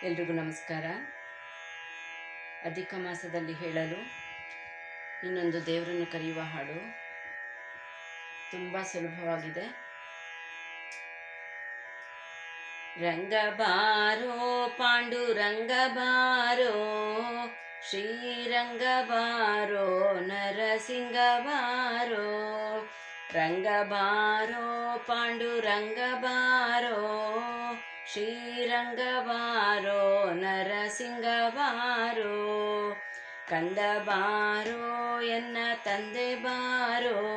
ಎಲ್ರಿಗೂ ನಮಸ್ಕಾರ. ಅಧಿಕ ಮಾಸದಲ್ಲಿ ಹೇಳಲು ಇನ್ನೊಂದು ದೇವರನ್ನು ಕರೆಯುವ ಹಾಡು ತುಂಬ ಸುಲಭವಾಗಿದೆ. ರಂಗಬಾರೋ ಪಾಂಡುರಂಗಬಾರೋ, ಶ್ರೀರಂಗಬಾರೋ ನರಸಿಂಗಬಾರೋ. ರಂಗಬಾರೋ ಪಾಂಡುರಂಗಬಾರೋ, ಶ್ರೀರಂಗಬಾರೋ ನರಸಿಂಗಬಾರೋ. ಕಂದ ಬಾರೋ ಎನ್ನ ತಂದೆ ಬಾರೋ,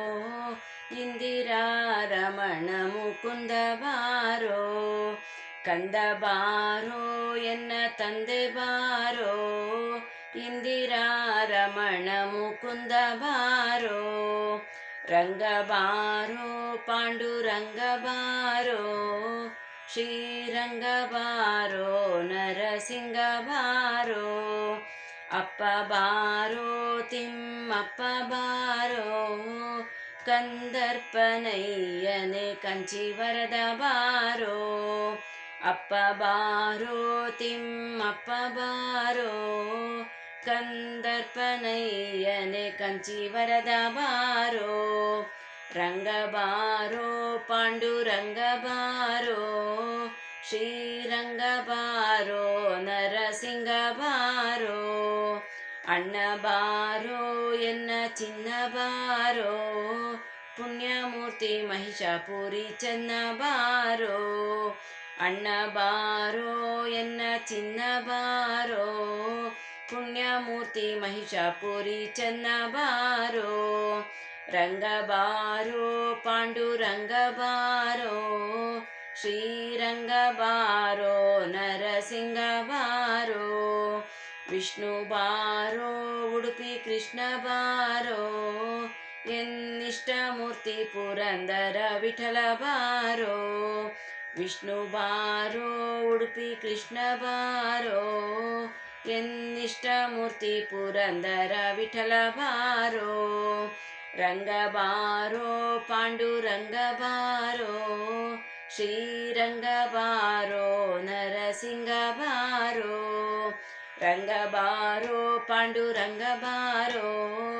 ಇಂದಿರಾ ರಮಣ ಮುಕುಂದ ಬಾರೋ. ಕಂದ ಬಾರೋ ಎನ್ನ ತಂದೆ ಬಾರೋ, ಇಂದಿರಾ ರಮಣ ಮುಕುಂದ ಬಾರೋ. ರಂಗ ಬಾರೋ ಪಾಂಡುರಂಗ ಬಾರೋ, ಶ್ರೀರಂಗ ಬಾರೋ ನರಸಿಂಗ ಬಾರೋ. ಅಪ್ಪ ಬಾರೋ ತಿಮ್ಮಪ್ಪ ಬಾರೋ, ಕಂದರ್ಪನಯ್ಯನೆ ಕಂಚಿವರದ ಬಾರೋ. ಅಪ್ಪ ಬಾರೋ ತಿಮ್ಮಪ್ಪ ಬಾರೋ, ಕಂದರ್ಪನಯ್ಯನೆ ಕಂಚಿವರದ ಬಾರೋ. ರಂಗ ಬಾರೋ ಪಾಂಡುರಂಗ ಬಾರೋ, ಶ್ರೀರಂಗ ಬಾರೋ ನರಸಿಂಗ ಬಾರೋ. ಅಣ್ಣ ಬಾರೋ ಎನ್ನ ಚಿನ್ನ ಬಾರೋ, ಪುಣ್ಯಮೂರ್ತಿ ಮಹಿಷಾಪುರಿ ಚೆನ್ನ ಬಾರೋ. ಅಣ್ಣ ಬಾರೋ ಎನ್ನ ಚಿನ್ನ ಬಾರೋ, ಪುಣ್ಯಮೂರ್ತಿ ಮಹಿಷಾಪುರಿ ಚೆನ್ನ ಬಾರೋ. ರಂಗ ಬಾರೋ ಪಾಂಡುರಂಗ ಬಾರೋ, ಶ್ರೀರಂಗ ಬಾರೋ ನರಸಿಂಗ ಬಾರೋ. ವಿಷ್ಣು ಬಾರೋ ಉಡುಪಿ ಕೃಷ್ಣ ಬಾರೋ, ಎನ್ನಿಷ್ಟ ಮೂರ್ತಿ ಪುರಂದರ ವಿಠಲ ಬಾರೋ. ವಿಷ್ಣು ಬಾರೋ ಉಡುಪಿ ಕೃಷ್ಣ ಬಾರೋ, ಎನ್ನಿಷ್ಟ ಮೂರ್ತಿ ಪುರಂದರ ವಿಠಲ ಬಾರೋ. ರಂಗ ಬಾರೋ ಪಾಂಡುರಂಗ ಬಾರೋ, ಶ್ರೀರಂಗ ಬಾರೋ ನರಸಿಂಗ ಬಾರೋ. ರಂಗ ಬಾರೋ ಪಾಂಡುರಂಗ ಬಾರೋ,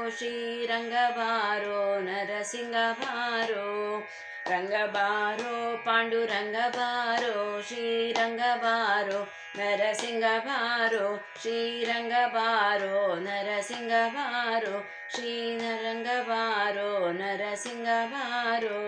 ಶ್ರೀರಂಗ ಬಾರೋ ನರಸಿಂಗ ಬಾರೋ. ರಂಗ ಬಾರೋ ಪಾಂಡುರಂಗ ಬಾರೋ, ಶ್ರೀರಂಗ ಬಾರೋ ನರಸಿಂಗ ಬಾರೋ. ಶ್ರೀರಂಗ ಬಾರೋ ನರಸಿಂಗ ಬಾರೋ, ಶ್ರೀರಂಗ ಬಾರೋ ನರಸಿಂಗ ಬಾರೋ.